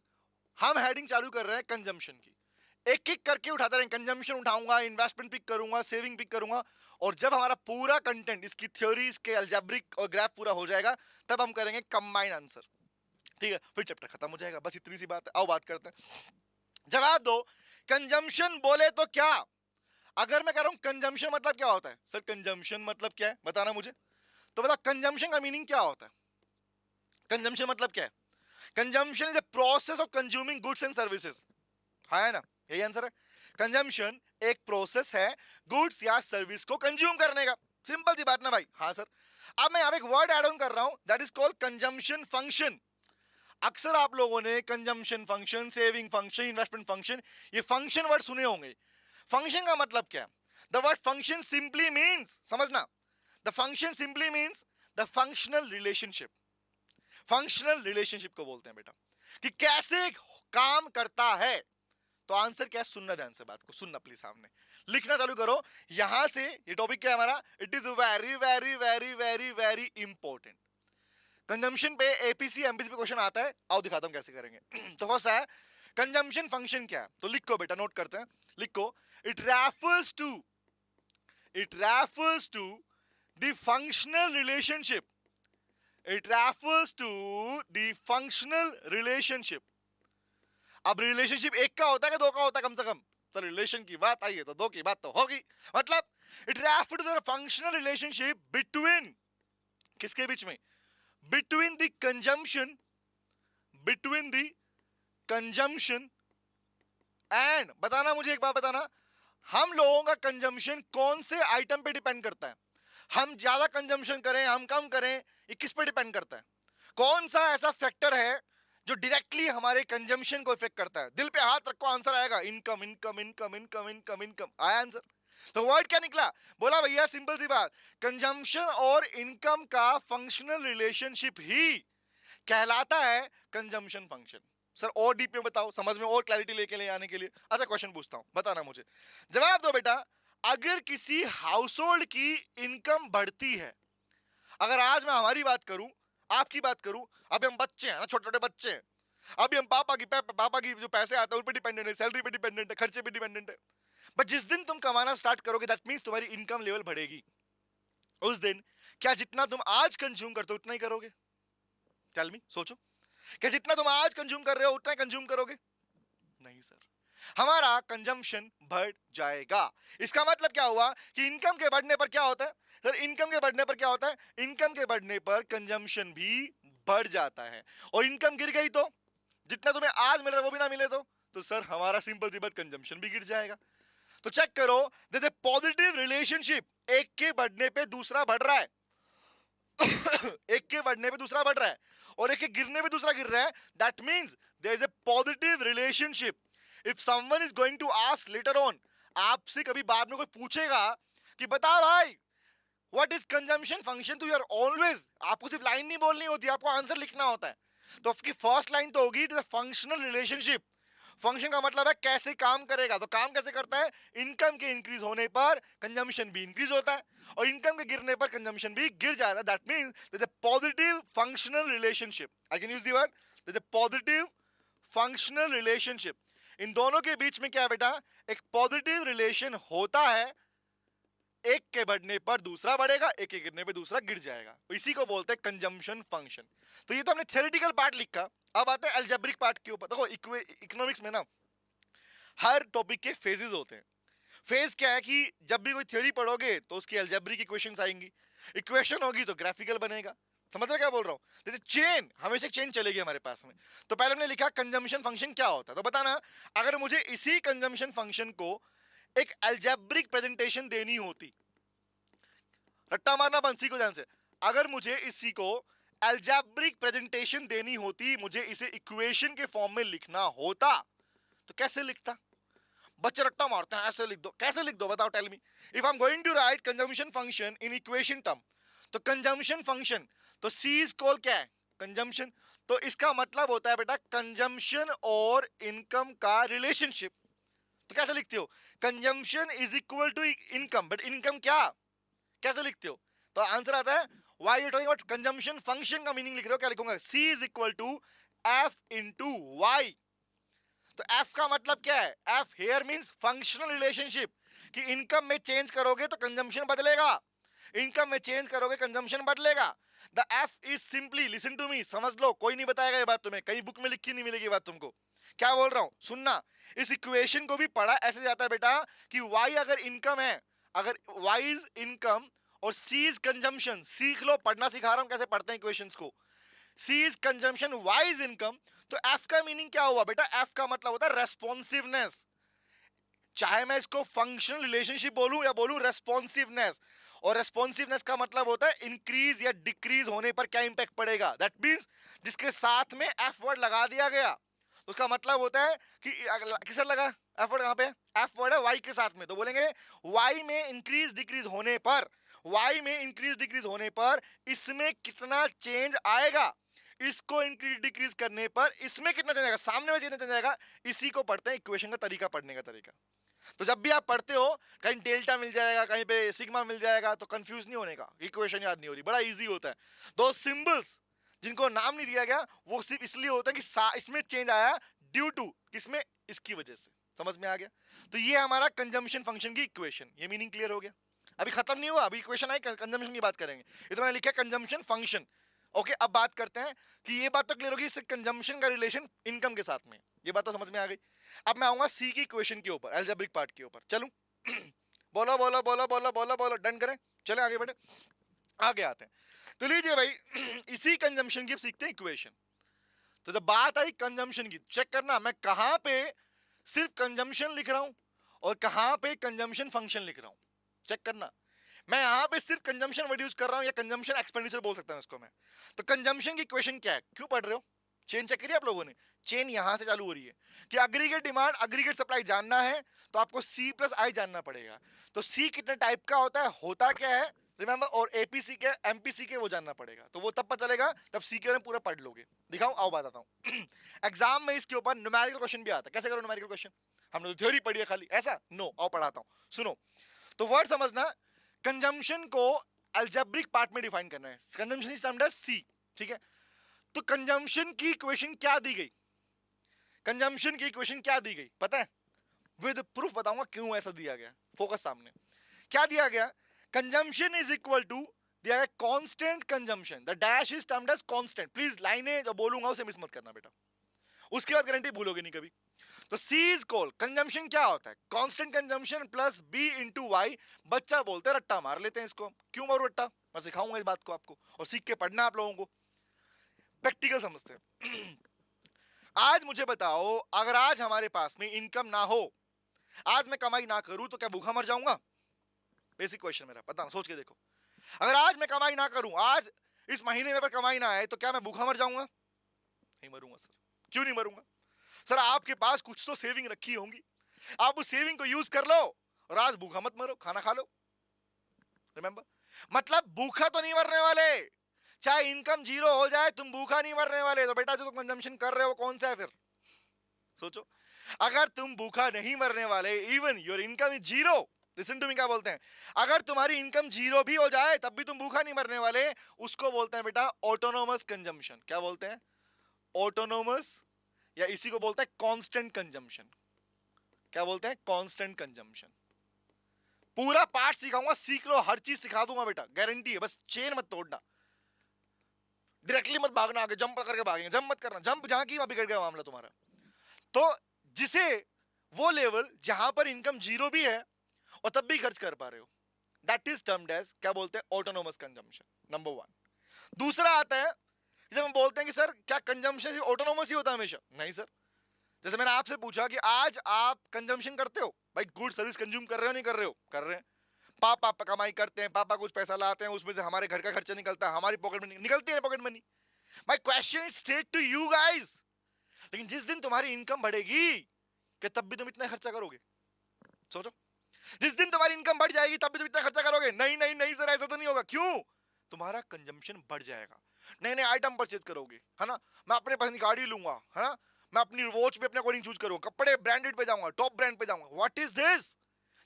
हम हेडिंग चालू कर रहे हैं कंजम्पशन की, एक एक करके उठाते रहेंगे। कंजम्पशन उठाऊंगा, इन्वेस्टमेंट पिक करूंगा, सेविंग पिक करूंगा, और जब हमारा पूरा कंटेंट, इसकी थ्योरी, इसके अलजेब्रिक और ग्राफ पूरा हो जाएगा, तब हम करेंगे कंबाइन आंसर। ठीक है, फिर चैप्टर खत्म हो जाएगा, बस इतनी सी बात है। आओ बात करते हैं। जवाब दो, कंजम्पशन बोले तो क्या? अगर मैं कह रहा हूं कंजम्पशन मतलब क्या होता है, सर कंजम्पशन मतलब क्या है बताना मुझे। तो बताओ कंजम्पशन का मीनिंग क्या होता है, कंजम्पशन मतलब क्या है? Consumption is a process of consuming goods and services, है ना, यही आंसर है। कंजम्पशन एक प्रोसेस है गुड्स या सर्विस को कंज्यूम करने का, सिंपल सी बात ना भाई। हाँ सर। अब मैं यहां पे एक वर्ड ऐड ऑन कर रहा हूं, that is called consumption function. अक्सर आप लोगों ने consumption function, saving function, investment function, ये फंक्शन वर्ड सुने होंगे। फंक्शन का मतलब क्या है? The word function simply means, समझना, the function simply means the functional relationship. Functional relationship को बोलते हैं बेटा कि कैसे काम करता है। तो आंसर क्या है, सुनना ध्यान से, बात को सुनना प्लीज, सामने लिखना चालू करो। यहां से ये टॉपिक क्या है हमारा, it is very very very very very important. Consumption पे एपीसी एमपीसी पे क्वेश्चन आता है, आओ दिखाता हूं कैसे करेंगे। तो फर्स्ट है कंजम्पशन फंक्शन क्या है, तो लिखो बेटा, नोट करते हैं, लिखो। It refers to the functional relationship, it refers to the functional relationship. अब रिलेशनशिप एक का होता है कि दो का होता है, कम से कम सर रिलेशन की बात आई है तो दो की बात तो होगी। मतलब it refers to the functional relationship between, किसके बीच में, बिटवीन द कंजम्पशन एंड, बताना मुझे एक बात बताना, हम लोगों का कंजम्पशन कौन से आइटम पे डिपेंड करता है? हम ज्यादा कंजम्पशन करें, हम कम करें, ये किस पे डिपेंड करता है? कौन सा ऐसा फैक्टर है जो डायरेक्टली हमारे कंजम्पशन को इफेक्ट करता है? दिल पे हाथ रखो, आंसर आएगा income income income income income income. आया आंसर? तो वर्ड क्या निकला? बोला भैया सिंपल सी बात, कंजम्पशन और इनकम का फंक्शनल रिलेशनशिप ही कहलाता है कंजम्पशन फंक्शन। सर और डीप में बताओ, समझ में और क्लैरिटी लेके ले आने के लिए। अच्छा क्वेश्चन पूछता हूं, बताना मुझे, जवाब दो बेटा। अगर किसी हाउसहोल्ड की इनकम बढ़ती है, अगर आज मैं हमारी बात करूं, आपकी बात करूं, अभी हम बच्चे हैं ना, छोटे छोटे बच्चे हैं, अभी हम पापा की जो पैसे आते हैं उन पर डिपेंडेंट है, सैलरी पे डिपेंडेंट है, खर्चे पे डिपेंडेंट है। बट जिस दिन तुम कमाना स्टार्ट करोगे, दैट मींस तुम्हारी इनकम लेवल बढ़ेगी। उस दिन क्या जितना तुम आज कंज्यूम करते हो उतना ही करोगे? टेल मी, सोचो, क्या जितना तुम आज कंज्यूम कर रहे हो उतना ही कंज्यूम करोगे? नहीं सर, हमारा कंजम्पशन बढ़ जाएगा। इसका मतलब क्या हुआ कि इनकम के बढ़ने पर क्या होता है? सर इनकम के बढ़ने पर क्या होता है? इनकम के बढ़ने पर कंजम्पशन भी बढ़ जाता है। और इनकम गिर गई तो जितना तुम्हें आज मिल रहा है वो भी ना मिले तो सर हमारा सिंपल सी बात, कंजम्पशन भी गिर जाएगा। तो चेक करो, पॉजिटिव रिलेशनशिप, एक के बढ़ने पे दूसरा बढ़ रहा है एक के बढ़ने पे दूसरा बढ़ रहा है और एक के गिरने पे दूसरा गिर रहा है। That means there is a positive relationship. If someone is going to ask later on, आपसे कभी बाद में कोई पूछेगा कि बता भाई व्हाट इज कंजम्पशन फंक्शन, तो यू आर ऑलवेज, आपको सिर्फ लाइन नहीं बोलनी होती, आपको आंसर लिखना होता है। तो आपकी फर्स्ट लाइन तो होगी फंक्शनल रिलेशनशिप। फंक्शन का मतलब है कैसे काम करेगा, तो काम कैसे करता है? इनकम के इंक्रीज होने पर कंजम्पशन भी इंक्रीज होता है और इनकम के गिरने पर कंजम्पशन भी गिर जाता है। That means there is a positive functional relationship. I can use the word, there is a positive functional relationship. इन दोनों के बीच में क्या है बेटा? एक पॉजिटिव रिलेशन होता है। एक के बढ़ने पर दूसरा बढ़ेगा, एक के गिरने पर दूसरा गिर जाएगा। इसी को बोलते हैं कंजम्पशन फंक्शन। तो ये तो हमने थ्योरेटिकल पार्ट लिखा। अब आते हैं अलजेब्रिक पार्ट के ऊपर। देखो इकोनॉमिक्स में ना हर टॉपिक के फेजेस होते हैं। फेज क्या है कि जब भी कोई थ्योरी पढ़ोगे तो उसकी अलजेब्रिक इक्वेशंस आएंगी, इक्वेशन होगी तो ग्राफिकल बनेगा। समझ रहे क्या बोल रहा हूं? जैसे चेन, हमेशा एक चेन चलेगी हमारे पास में। तो पहले हमने लिखा कंजम्पशन फंक्शन क्या होता है, तो बताना अगर मुझे इसी कंजम्पशन फंक्शन को एक अलजेब्रिक प्रेजेंटेशन देनी होती, रट्टा मारना बंसी को ध्यान से, अगर मुझे इसी को अलजेब्रिक प्रेजेंटेशन देनी होती, मुझे इसे इक्वेशन के फॉर्म में लिखना होता, तो कैसे लिखता? बच्चे रट्टा मारते हैं, ऐसे लिख दो। कैसे लिख दो बताओ? Tell me. If I am going to write consumption function in equation term, तो कंजम्पशन फंक्शन, तो सी इज कॉल्ड क्या है? कंजम्पशन। तो इसका मतलब होता है बेटा कंजम्पशन और इनकम का रिलेशनशिप। तो कैसे लिखते हो? Consumption is equal to income, but income क्या? कैसे लिखते हो? तो आंसर आता है why you talking about consumption function का मीनिंग लिख रहे हो, क्या लिखूंगा? C is equal to F into Y. तो F का मतलब क्या है? F here means functional relationship, कि इनकम में चेंज करोगे तो कंजम्पशन बदलेगा, इनकम में चेंज करोगे कंजम्पशन बदलेगा। The F is simply, listen to me, समझ लो, कोई नहीं बताएगा ये बात तुम्हें, कहीं बुक में लिखी नहीं मिलेगी बात तुमको। क्या बोल रहा हूं सुनना, इस इक्वेशन को भी पढ़ा ऐसे जाता है बेटा कि y अगर इनकम है, अगर y इज इनकम और C इज कंजम्पशन, सीख लो, पढ़ना सिखा रहा हूं कैसे पढ़ते हैं इक्वेशंस को। C is consumption, Y is income, तो F का मीनिंग क्या हुआ बेटा? F का मतलब होता है रेस्पॉन्सिवनेस। चाहे मैं इसको फंक्शनल रिलेशनशिप बोलूं या बोलूं रेस्पॉन्सिवनेस, और रेस्पॉन्सिवनेस का मतलब होता है इंक्रीज या डिक्रीज होने पर क्या इंपैक्ट पड़ेगा। दैट मींस जिसके साथ में F वर्ड लगा दिया गया, उसका मतलब होता है कि किससे लगा F वर्ड? कहां पे F वर्ड है? Y के साथ में, तो बोलेंगे Y में इंक्रीज डिक्रीज होने पर, Y में इंक्रीज डिक्रीज होने पर इसमें कितना चेंज आएगा, इसको इंक्रीज डिक्रीज करने पर इसमें कितना चेंज आएगा, सामने में चेंज आएगा। इसी को पढ़ते हैं इक्वेशन का तरीका, पढ़ने का तरीका। तो जब भी आप पढ़ते हो कहीं डेल्टा मिल जाएगा, कहीं पे सिग्मा मिल जाएगा, तो कंफ्यूज नहीं होने का, इक्वेशन याद नहीं हो रही, बड़ा इजी होता है। दो सिंबल्स जिनको नाम नहीं दिया गया वो सिर्फ इसलिए होता है कि इसमें चेंज आया ड्यू टू किसमें, इसकी वजह से। समझ में आ गया? तो ये हमारा कंजम्पशन फंक्शन की इक्वेशन, ये मीनिंग क्लियर हो गया? अभी खत्म नहीं हुआ, अभी इक्वेशन आई, कंजम्पशन की बात करेंगे। ये तो मैंने लिखा कंजम्पशन फंक्शन। ओके, अब बात करते हैं कि ये बात तो क्लियर होगी, इससे कंजम्पशन का रिलेशन इनकम के साथ में, ये बात तो समझ में आ गई। अब मैं आऊंगा सी की इक्वेशन के ऊपर, अलजेब्रिक पार्ट के ऊपर। चलूं? बोलो बोलो बोलो बोलो बोलो बोलो, डन करें? चले आगे बढ़े, आगे आते हैं। तो लीजिए भाई इसी कंजम्पशन की सीखते हैं इक्वेशन। तो जब बात आई कंजम्पशन की, चेक करना मैं कहां पे सिर्फ कंजम्पशन लिख रहा हूं और कहां पे कंजम्पशन फंक्शन लिख रहा हूं। चेक करना, मैं यहां पे सिर्फ कंजम्पशन वर्ड यूज कर रहा हूं या कंजम्पशन एक्सपेंडिचर बोल सकता हूं इसको मैं। तो कंजम्पशन की इक्वेशन क्या है, क्यों पढ़ रहे हो? चेन चेक करिए आप लोगों ने, चेन यहां से चालू हो रही है कि एग्रीगेट डिमांड एग्रीगेट सप्लाई जानना है तो आपको सी प्लस आई जानना पड़ेगा। तो सी कितने टाइप का होता है, होता क्या है रिमेंबर, और एपीसी के एमपीसी के वो जानना पड़ेगा। तो वो तब पता चलेगा जब सी के बारे में पूरा पढ़ लोगे। दिखाओ, आओ बताता हूं। एग्जाम में इसके ऊपर न्यूमेरिकल क्वेश्चन भी आता है। कैसे करो न्यूमेरिकल क्वेश्चन? हमने तो थ्योरी पढ़ी है खाली, ऐसा नो, आओ पढ़ाता हूं, सुनो। तो वर्ड समझना, कंजम्पशन को अलजेब्रिक पार्ट में डिफाइन करना है। कंजम्पशन इज टर्म्ड एज सी, ठीक है? तो कंजम्पशन की इक्वेशन क्या दी गई, कंजम्पशन की इक्वेशन क्या दी गई पता है? विद प्रूफ बताऊंगा क्यों ऐसा दिया गया। फोकस सामने, क्या दिया गया? कंजम्पशन इज इक्वल टू दिया गया constant consumption, the dash is termed as constant. Please लाइनें जो बोलूंगा उसे मिस मत करना बेटा, उसके बाद गारंटी भूलोगे नहीं कभी। तो सी इज कॉल्ड, कंजम्पशन क्या होता है? Constant consumption plus B into Y. बच्चा बोलते हैं रट्टा मार लेते हैं इसको, क्यों मारू रट्टा? मैं सिखाऊंगा इस बात को आपको, और सीख के पढ़ना आप लोगों को, प्रैक्टिकल समझते हैं। आज मुझे बताओ, अगर आज हमारे पास में इनकम ना हो, आज मैं कमाई ना करूं, तो क्या भूखा मर जाऊंगा? बेसिक क्वेश्चन मेरा, पता ना, सोच के देखो। अगर आज मैं कमाई ना करूं, आज इस महीने में कमाई ना आए, तो क्या मैं भूखा मर जाऊंगा? नहीं मरूंगा सर। क्यों नहीं मरूंगा? सर आपके पास कुछ तो सेविंग रखी होंगी, आप उस सेविंग को यूज कर लो और आज भूखा मत मरो, खाना खा लो। रिमेंबर, मतलब भूखा तो नहीं मरने वाले, चाहे इनकम जीरो हो जाए तुम भूखा नहीं मरने वाले। तो बेटा जो तुम कंजम्पशन कर रहे हो कौन सा है फिर? सोचो, अगर तुम भूखा नहीं मरने वाले, even your income is zero, listen to me, क्या बोलते हैं, अगर तुम्हारी इनकम जीरो भी हो जाए तब भी तुम भूखा नहीं मरने वाले, उसको बोलते हैं बेटा ऑटोनोमस कंजम्पशन। क्या बोलते हैं? ऑटोनोमस, या इसी को बोलते हैं कांस्टेंट कंजम्पशन। क्या बोलते हैं? Constant consumption. पूरा पार्ट सिखाऊंगा, सीख लो, हर चीज सिखा दूंगा बेटा, गारंटी है, बस चेन मत तोड़ना, डायरेक्टली मत भागना आगे, जंप करके भागेंगे, जंप मत करना, जंप जहां की वहां बिगड़ गया मामला तुम्हारा। तो जिसे वो लेवल जहां पर इनकम जीरो भी है और तब भी खर्च कर पा रहे हो, दैट इज टर्म्ड एज, क्या बोलते हैं, ऑटोनोमस कंजम्पशन, नंबर वन। दूसरा आता है, जब हम बोलते हैं कि सर क्या कंजम्पशन सिर्फ ऑटोनोमस ही होता है हमेशा? नहीं सर। जैसे मैंने आपसे पूछा कि आज आप कंजम्पशन करते हो, भाई गुड सर्विस कंज्यूम कर रहे हो नहीं कर रहे हो? कर रहे हैं। पापा कमाई करते हैं, पापा कुछ पैसा लाते हैं, उसमें से हमारे घर का खर्चा निकलता है, हमारी पॉकेट मनी निकलती है, pocket money. My question is straight to you guys, लेकिन जिस दिन तुम्हारी इनकम बढ़ेगी, कि तब भी तुम इतना खर्चा करोगे? सोचो, जिस दिन तुम्हारी इनकम बढ़ जाएगी तब भी तुम इतना खर्चा करोगे? नहीं नहीं नहीं सर, ऐसा तो नहीं होगा। क्यों? तुम्हारा कंजम्पशन बढ़ जाएगा, नए नए आइटम परचेज करोगे, है ना? मैं अपने पसंद की गाड़ी लूंगा, है ना? मैं अपनी वॉच पे अपने अकॉर्डिंग चूज करूंगा, कपड़े ब्रांडेड पे जाऊंगा, टॉप ब्रांड पे जाऊंगा। What is this?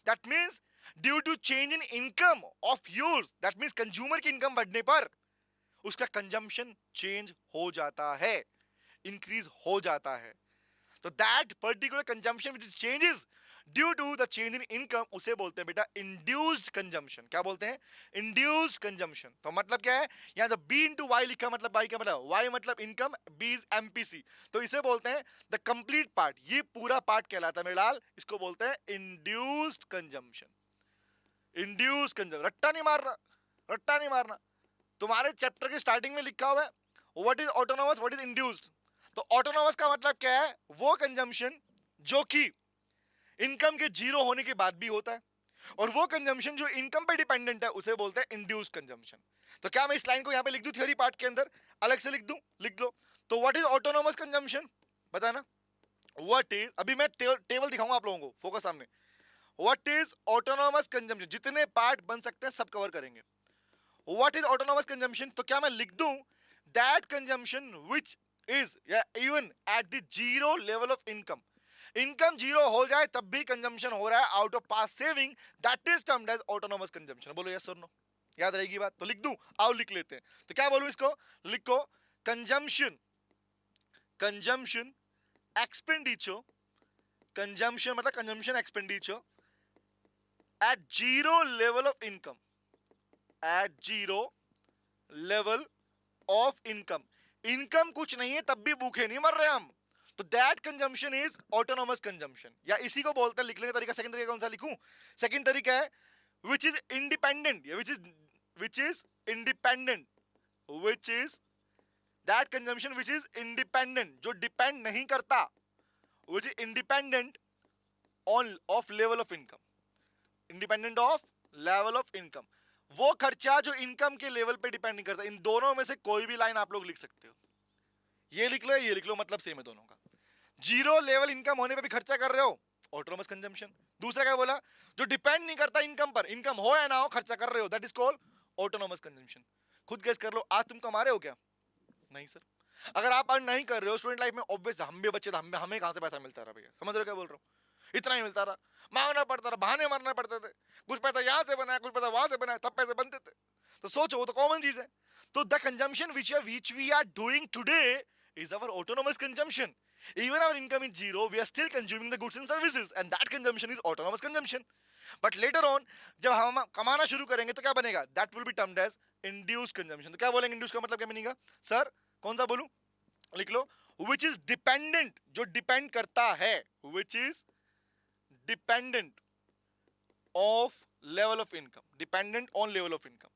That means due to change in income of yours, that means consumer की इनकम बढ़ने पर उसका कंजम्पशन चेंज हो जाता है, इंक्रीज हो जाता है। तो that particular consumption which is changes due to the change in income, उसे बोलते हैं बेटा इंड्यूस्ड कंजम्पशन। क्या बोलते हैं? Induced consumption. तो मतलब क्या है, यहां जो बी इंटू वाई लिखा, मतलब वाई का मतलब, वाई मतलब इनकम, बी इज एमपीसी, तो इसे बोलते हैं द कंप्लीट पार्ट। ये पूरा पार्ट कहलाता है मेरे लाल, इसको बोलते हैं इंड्यूस्ड कंजम्पशन। इंड्यूस्ड कंजम्पशन, रट्टा नहीं मारना, रट्टा नहीं मारना। तुम्हारे चैप्टर के स्टार्टिंग में लिखा हुआ है what is autonomous, what is induced. तो ऑटोनोमस का मतलब क्या है? वो कंजम्पशन जो कि इनकम के जीरो होने के बाद भी होता है, और वो कंजम्पशन जो इनकम पे डिपेंडेंट है उसे बोलते हैं इंड्यूस्ड कंजम्पशन। तो क्या मैं इस लाइन को यहां पे लिख दूं थ्योरी पार्ट के अंदर, अलग से लिख दूं? लिख लो। तो व्हाट इज ऑटोनोमस कंजम्पशन, बताना। व्हाट इज, अभी मैं टेबल दिखाऊंगा आप लोगों को, फोकस सामने। व्हाट इज ऑटोनोमस कंजम्पशन, जितने पार्ट बन सकते हैं सब कवर करेंगे। व्हाट इज ऑटोनोमस कंजम्पशन, तो क्या मैं लिख दूं that consumption which is even at the zero level of income, income zero हो जाए तब भी कंजम्पशन हो रहा है out of past saving, that is termed as autonomous consumption. बोलो यस और नो, याद रहेगी बात? तो लिख दूं, आओ लिख लेते हैं। तो क्या बोलूं इसको? लिखो कंजम्पशन, कंजम्पशन एक्सपेंडिचर, कंजम्पशन मतलब consumption expenditure at zero level of income, at zero level of income. Income कुछ नहीं है तब भी भूखे नहीं मर रहे हम, तो that consumption is autonomous consumption, या इसी को बोलते हैं, लिखने का तरीका सेकंड तरीका कौन सा लिखूं? सेकंड तरीका है व्हिच इज इंडिपेंडेंट, या which is independent, which is that consumption which is independent, जो डिपेंड नहीं करता, which is independent on off level of income, independent of level of income. वो खर्चा जो इनकम के लेवल पे डिपेंड नहीं करता। इन दोनों में से कोई भी लाइन आप लोग लिख सकते हो, ये लिख लो ये लिख लो, मतलब सेम है दोनों का। जीरो लेवल इनकम होने पे भी खर्चा कर रहे हो, ऑटोनोमस कंजम्पशन। दूसरा क्या बोला, जो डिपेंड नहीं करता इनकम पर, इनकम हो या ना हो खर्चा कर रहे हो, that is called autonomous consumption. खुद गेस कर लो, आज तुम कमा रहे हो क्या? नहीं सर। अगर आप अर्न नहीं कर रहे हो स्टूडेंट लाइफ में, ऑब्वियस हम भी बच्चे, हमें कहां से पैसा मिलता रहा भैया, समझ रहे हो क्या बोल रहा हूँ? इतना ही मिलता रहा, मांगना पड़ता रहा, बहाने मारना पड़ते थे, कुछ पैसा यहाँ से बनाया कुछ पैसा वहां से बनाया, तब पैसे बनते थे। तो सोचो, वो तो कॉमन चीज है। तो the consumption which we are doing today is our autonomous consumption. Even our income is zero, we are still consuming the goods and services, and that consumption is autonomous consumption. But later on, जब हम कमाना शुरू करेंगे तो क्या बनेगा? That will be termed as induced consumption. तो क्या बोलेंगे induced का मतलब, क्या मीनिंग? सर कौन सा बोलूं? लिख लो, which is dependent, जो डिपेंड करता है, which is dependent of level of income, dependent on level of income,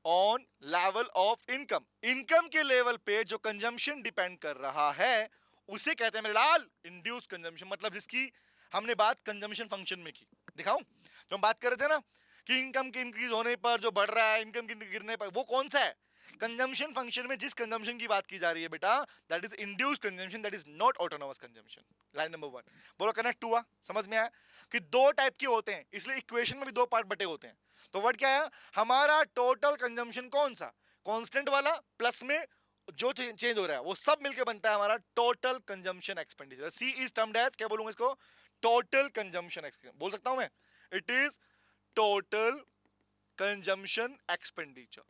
on level of income, income के लेवल पे जो कंजम्पशन डिपेंड कर रहा है उसे कहते हैं मेरे लाल इंड्यूस कंजम्पशन। मतलब जिसकी हमने बात कंजम्पशन फंक्शन में की, दिखाऊं? जो हम बात कर रहे थे ना कि इनकम के इंक्रीज होने पर जो बढ़ रहा है, इनकम के गिरने पर, वो कौन सा है? कंजम्पशन फंक्शन में जिस कंजम्पशन की बात की जा रही है बेटा, that is induced consumption, that is not autonomous consumption. Line number 1 बोलो, कनेक्ट हुआ? समझ में आया कि दो टाइप के होते हैं, इसलिए इक्वेशन में भी दो पार्ट बटे होते हैं। तो वर्ड क्या है हमारा? टोटल कंजम्पशन कौन सा? कांस्टेंट वाला, प्लस में जो चेंज हो रहा है वो सब मिलके बनता है हमारा total consumption expenditure. C is termed as, क्या बोलूंगा इसको? टोटल कंजम्पशन एक्सपेंडिचर बोल सकता हूं मैं। It is total consumption expenditure.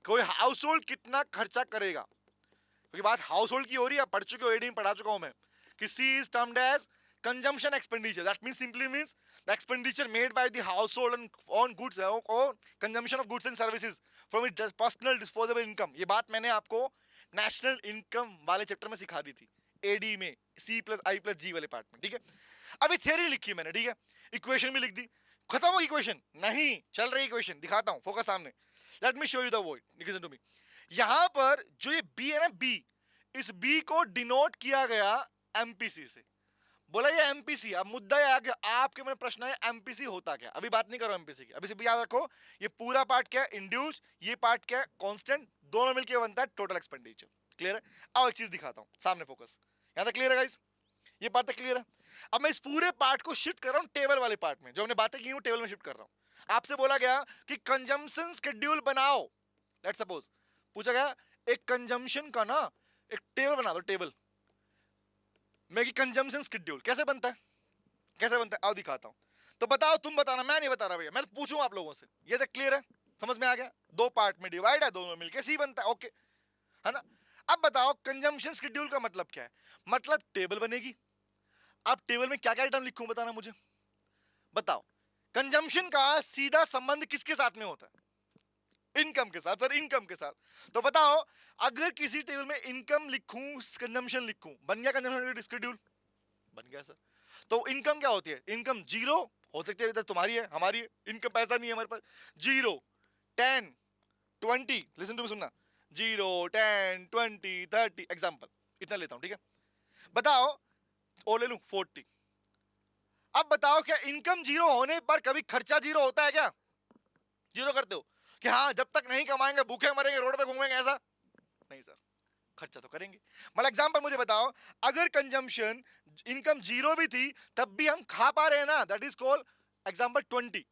कोई हाउस होल्ड कितना खर्चा करेगा, क्योंकि बात हाउस होल्ड की हो रही है, पढ़ चुके हो, एडी में पढ़ा चुका हूं मैं कि C is termed as consumption expenditure. That means simply means the expenditure made by the household on goods or consumption of goods and services from its personal disposable income. ये बात मैंने आपको नेशनल इनकम वाले चैप्टर में सिखा दी थी, एडी में, सी प्लस आई प्लस जी वाले पार्ट में, ठीक है? अभी थ्योरी लिखी मैंने, ठीक है, इक्वेशन भी लिख दी, खत्म हो इक्वेशन? नहीं, चल रही इक्वेशन, दिखाता हूं, फोकस सामने। Let me show you the word, listen to me. यहां पर जो ये बी है ना, बी, इस बी को डिनोट किया गया एमपीसी से। बोला ये एमपीसी, अब मुद्दा है आगे आपके मन प्रश्न है एमपीसी होता क्या? अभी बात नहीं करो एमपीसी की, अभी सिर्फ याद रखो ये पूरा पार्ट क्या है इंड्यूस, ये पार्ट क्या है कांस्टेंट, दोनों मिलके बनता है टोटल एक्सपेंडिचर। क्लियर है? अब एक चीज दिखाता हूं, सामने फोकस, यहां तक क्लियर है गाइस? ये बात तक क्लियर है? अब मैं इस पूरे पार्ट को शिफ्ट कर रहा हूं टेबल वाले पार्ट में, जो हमने बातें की वो टेबल में शिफ्ट कर रहा हूं। आपसे बोला गया कि कंजम्पशन शेड्यूल बनाओ, लेट्स सपोज पूछा गया एक कंजम्पशन का ना एक टेबल बना दो, टेबल में कि कंजम्पशन शेड्यूल कैसे बनता है, कैसे बनता है? आओ दिखाता हूं। तो बताओ, तुम बताना, मैं नहीं बता रहा भैया, मैं तो पूछूं आप लोगों से। ये तक क्लियर है? समझ में आ गया? दो पार्ट में डिवाइड है, दोनों मिलके सी बनता है, ओके है ना? अब बताओ कंजम्पशन शेड्यूल का मतलब क्या है? मतलब टेबल बनेगी। अब टेबल में क्या क्या आइटम लिखूं, बताना मुझे, बताओ। कंजम्पशन का सीधा संबंध किसके साथ में होता है? इनकम के साथ। सर इनकम के साथ, तो बताओ अगर किसी टेबल में इनकम लिखूं, कंजम्पशन लिखूं, बन गया कंजम्पशन शेड्यूल? बन गया सर। तो इनकम क्या होती है? इनकम जीरो हो सकती है, तुम्हारी है, हमारी है, इनकम पैसा नहीं है हमारे पास। 0, 10, 20, लिसन टू मी, सुनना, 0, 10, 20, 30 एग्जांपल, इतना लेता हूं, ठीक है? बताओ, और ले लूं 40। अब बताओ क्या इनकम जीरो होने पर कभी खर्चा जीरो होता है क्या? जीरो करते हो कि हाँ जब तक नहीं कमाएंगे भूखे मरेंगे, रोड पे घूमेंगे, ऐसा नहीं सर, खर्चा तो करेंगे। मतलब एग्जांपल मुझे बताओ, अगर कंजम्पशन इनकम जीरो भी थी तब भी हम खा पा रहे हैं ना, दैट इज कॉल्ड एग्जांपल 20।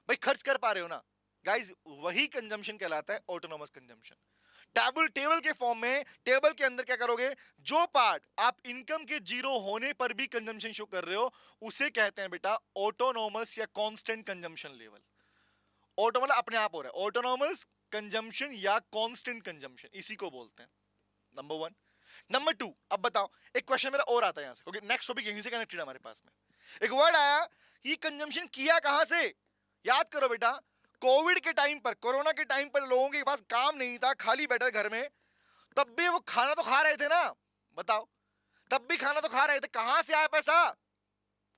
भाई खर्च कर पा रहे हो ना गाइस, वही कंजम्पशन कहलाता है ऑटोनोमस कंजम्पशन। टेबल के फॉर्म में, टेबल के अंदर क्या करोगे, जो पार्ट आप इनकम के जीरो होने पर भी कंजम्पशन शो कर रहे हो उसे कहते हैं बेटा ऑटोनोमस या कांस्टेंट कंजम्पशन लेवल। ऑटो मतलब अपने आप हो रहा है, ऑटोनोमस कंजम्पशन या कांस्टेंट कंजम्पशन, इसी को बोलते हैं। नंबर 1। नंबर 2, अब बताओ, एक क्वेश्चन मेरा और आता है यहां से, क्योंकि नेक्स्ट टॉपिक यहीं से कनेक्टेड है हमारे पास में। एक वर्ड आया कि कंजम्पशन किया कहां से? याद करो बेटा, कोविड के टाइम पर, कोरोना के टाइम पर लोगों के पास काम नहीं था, खाली बैठे घर में, तब भी वो खाना तो खा रहे थे ना, बताओ, तब भी खाना तो खा रहे थे, कहां से आया पैसा?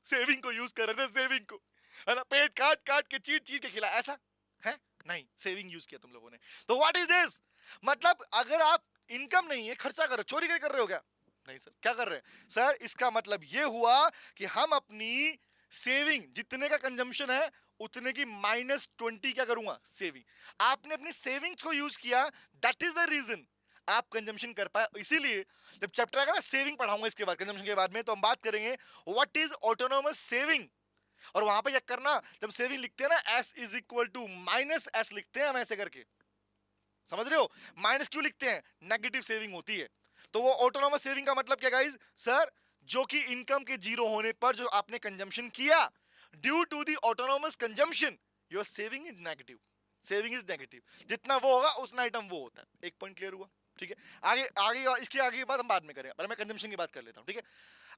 सेविंग को यूज कर रहे थे, सेविंग को, है ना, पेट काट काट के चीट चीट के खिलाया, ऐसा है? नहीं, सेविंग यूज किया तुम लोगों ने। तो व्हाट इज दिस? मतलब अगर आप इनकम नहीं है, खर्चा कर रहे हो, चोरी कर रहे हो क्या? नहीं सर। क्या कर रहे हैं सर? इसका मतलब यह हुआ कि हम अपनी सेविंग, जितने का कंजम्पशन है उतने की -20 क्या करूंगा, सेविंग। आपने अपनी सेविंग्स को यूज किया, दैट इज द रीजन आप कंजम्पशन कर पाए। इसीलिए जब चैप्टर आएगा ना सेविंग पढ़ाऊंगा इसके बाद, कंजम्पशन के बाद में, तो हम बात करेंगे व्हाट इज ऑटोनोमस सेविंग। और वहां पे चेक करना, जब सेविंग लिखते हैं ना, S is equal to -S लिखते हैं हम ऐसे करके, समझ रहे हो? माइनस क्यों लिखते हैं? नेगेटिव सेविंग होती है। तो वो ऑटोनोमस सेविंग का मतलब क्या गाइस? सर, जो कि इनकम के जीरो होने पर जो आपने कंजम्पशन किया, due to the autonomous consumption your saving is negative. Saving is negative, जितना वो होगा उतना आइटम वो होता है। एक पॉइंट क्लियर हुआ? ठीक है, आगे आगे इसकी आगे की बात हम बाद में करेंगे, पहले मैं कंजम्पशन की बात कर लेता हूं। ठीक है,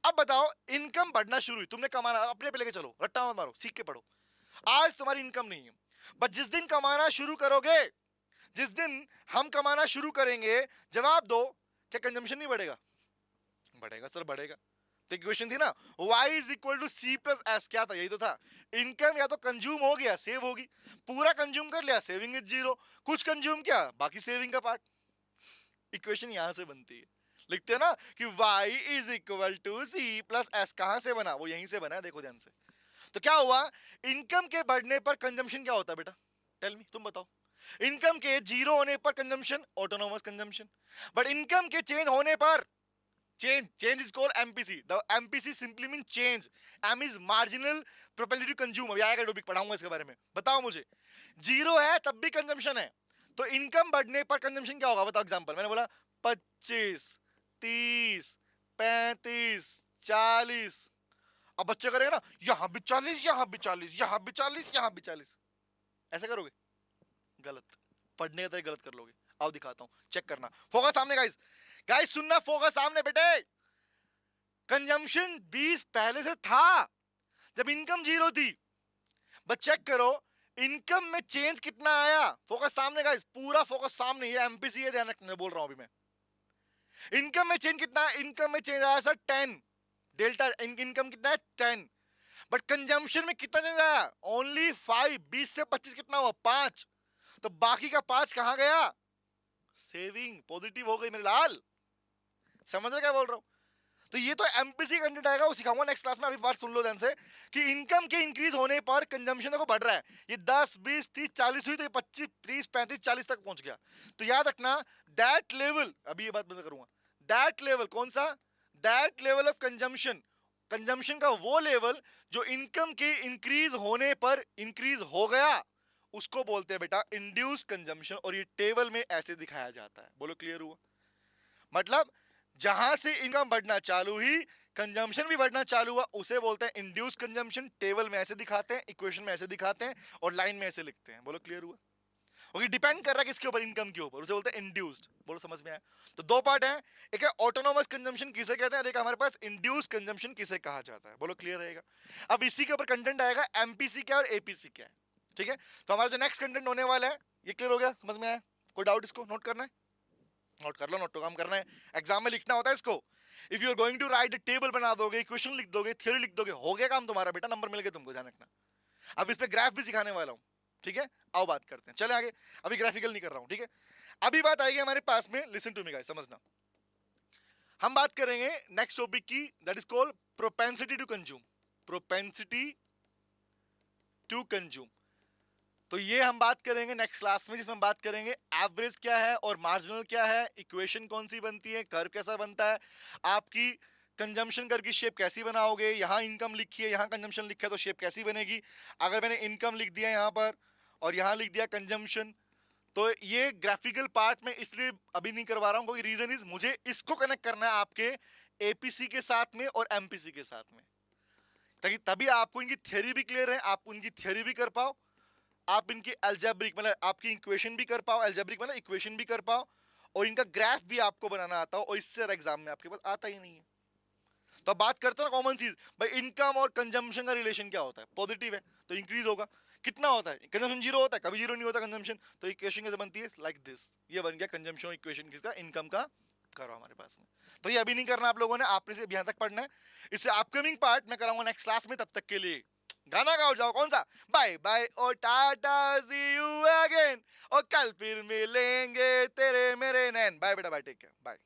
अब बताओ, इनकम बढ़ना शुरू हुई, तुमने कमाना अपने पे लेके चलो, रट्टा मत मारो, सीख के पढ़ो। आज तुम्हारी इनकम नहीं है, बट जिस दिन कमाना शुरू करोगे, जिस दिन हम कमाना शुरू करेंगे, जवाब दो, क्या कंजम्पशन नहीं बढ़ेगा? बढ़ेगा सर, बढ़ेगा। तो इक्वेशन थी ना, y is equal to C plus S, क्या था? यही तो था। इनकम या तो कंज्यूम हो गया, सेव होगी, पूरा कंज्यूम कर लिया, सेविंग इज जीरो, कुछ कंज्यूम किया, बाकी सेविंग का पार्ट। इक्वेशन यहां से बनती है, लिखते हैं ना कि y is equal to C plus S. कहां से बना? वो यहीं से बना है, देखो ध्यान से। तो क्या हुआ, इनकम के बढ़ने पर कंजम्पशन क्या होता है बेटा? टेल मी, तुम बताओ। इनकम के जीरो होने पर consumption, autonomous consumption. But income के चेंज होने पर, change is called MPC. The MPC simply means change. M is marginal propensity to consume. अभी आएगा टॉपिक, पढ़ाऊंगा इसके बारे में। बताओ मुझे, जीरो है तब भी कंजम्पशन है, तो इनकम बढ़ने पर कंजम्पशन क्या होगा? बताओ एग्जांपल, मैंने बोला 25, 30, 35, 40। अब बच्चे करेंगे ना, यहां भी 40, यहां भी 40, यहां भी 40, यहां भी 40, ऐसे करोगे? गलत, पढ़ने का तरीका गलत कर लोगे। आओ दिखाता हूं, चेक करना, फोकस सामने गाइस, गाइस सुनना, फोकस सामने बेटे। कंजम्पशन 20 पहले से था जब इनकम जीरो थी, बट चेक करो इनकम में चेंज कितना आया। फोकस सामने गाइस, पूरा फोकस सामने, ये एमपीसी है, ध्यान रखना, बोल रहा हूं अभी मैं। इनकम में चेंज कितना? इनकम में चेंज आया सर 10, डेल्टा इनकम कितना है? 10। बट कंजम्पशन में कितना चेंज आया? ओनली 5। 20 से 25 कितना हुआ? 5। तो बाकी का 5 कहां गया? सेविंग, पॉजिटिव हो गई मेरे लाल। समझ रहे क्या बोल रहा हूं? तो ये तो एमपीसी कंटेंट आएगा, वो सिखाऊंगा नेक्स्ट क्लास में। अभी बात सुन लो ध्यान से कि इनकम के इंक्रीज होने पर कंजम्पशन देखो बढ़ रहा है। ये 10, 20, 30, 40 हुई, तो ये 25, 30, 35, 40 तक पहुंच गया। तो याद रखना, दैट लेवल, अभी ये बात बंद करूंगा, दैट लेवल कौन सा? That level of consumption, consumption का वो लेवल जो इनकम के इंक्रीज होने पर इंक्रीज हो गया, उसको बोलते हैं बेटा इंड्यूस्ड कंजम्पशन। और ये टेबल में ऐसे दिखाया जाता है। बोलो क्लियर हुआ? मतलब जहां से इनकम बढ़ना चालू हुई, कंजम्पशन भी बढ़ना चालू हुआ, उसे बोलते हैं इंड्यूस्ड कंजम्पशन। टेबल में ऐसे दिखाते हैं, इक्वेशन में ऐसे दिखाते हैं, और लाइन में ऐसे लिखते हैं। बोलो क्लियर हुआ? ओके, डिपेंड कर रहा है किसके ऊपर? इनकम के ऊपर, उसे बोलते हैं इंड्यूस्ड। बोलो समझ में आया? तो दो पार्ट है, एक है ऑटोनोमस कंजम्पशन किसे कहते हैं, और एक हमारे पास इंड्यूस्ड कंजम्पशन किसे कहा जाता है। बोलो क्लियर रहेगा? अब इसी के ऊपर कंटेंट आएगा, एमपीसी क्या और एपीसी क्या है। ठीक है, तो हमारा जो नेक्स्ट कंटेंट होने वाला है, ये क्लियर हो गया? समझ में आया? कोई डाउट? इसको नोट करना है, नोट कर लो, नोट तो काम करना है, एग्जाम में लिखना होता है इसको। If you are going to write, table बना दोगे, इक्वेशन लिख दोगे, थ्योरी लिख दोगे, हो गया काम तुम्हारा बेटा, नंबर मिल गए तुमको, ध्यान रखना। अब इस पे ग्राफ भी सिखाने वाला हूं, ठीक है? आओ बात करते हैं, चले आगे। अभी ग्राफिकल नहीं कर रहा हूं, ठीक है? अभी बात आएगी हमारे पास में, लिसन टू मी गाइस, समझना। हम बात करेंगे नेक्स्ट टॉपिक की, that is called propensity to consume. Propensity to consume, तो ये हम बात करेंगे नेक्स्ट क्लास में, जिसमें हम बात करेंगे एवरेज क्या है और मार्जिनल क्या है, इक्वेशन कौन सी बनती है, कर्व कैसा बनता है, आपकी कंजम्पशन कर्व की शेप कैसी बनाओगे, यहां इनकम लिखी है, यहां कंजम्पशन लिखा है, तो शेप कैसी बनेगी। अगर मैंने इनकम लिख दिया यहां पर और यहां लिख दिया कंजम्पशन, तो ये ग्राफिकल पार्ट में इसलिए अभी नहीं करवा रहा हूं, क्योंकि रीजन इज मुझे इसको कनेक्ट करना है आपके एपीसी के साथ में और एमपीसी के साथ में, ताकि तभी आपको इनकी थ्योरी भी क्लियर है, आप उनकी थ्योरी भी कर पाओ, आप इनकी अलजेब्रिक मतलब आपकी इक्वेशन भी कर पाओ, अलजेब्रिक मतलब इक्वेशन भी कर पाओ, और इनका ग्राफ भी आपको बनाना आता हो, और इससे एग्जाम में आपके पास आता ही नहीं है। तो अब बात करते हो ना कॉमन चीज, भाई इनकम और कंजम्पशन का रिलेशन क्या होता है? पॉजिटिव है तो इंक्रीज होगा। कितना होता है? कंजम्पशन जीरो होता है, कभी जीरो नहीं होता कंजम्पशन। तो इक्वेशन कैसे बनती है? लाइक दिस, ये बन गया कंजम्पशन इक्वेशन किसका? इनकम का। करो हमारे पास में, तो ये अभी नहीं करना आप लोगों ने, आपने सिर्फ यहां तक पढ़ना है। इससे अपकमिंग पार्ट मैं कराऊंगा नेक्स्ट क्लास में, तब तक के लिए गाना गाओ जाओ, कौन सा? Bye bye oh tata, see you again, और कल फिर मिलेंगे तेरे मेरे नैन। बाय बेटा, बाय, टेक केयर, बाय।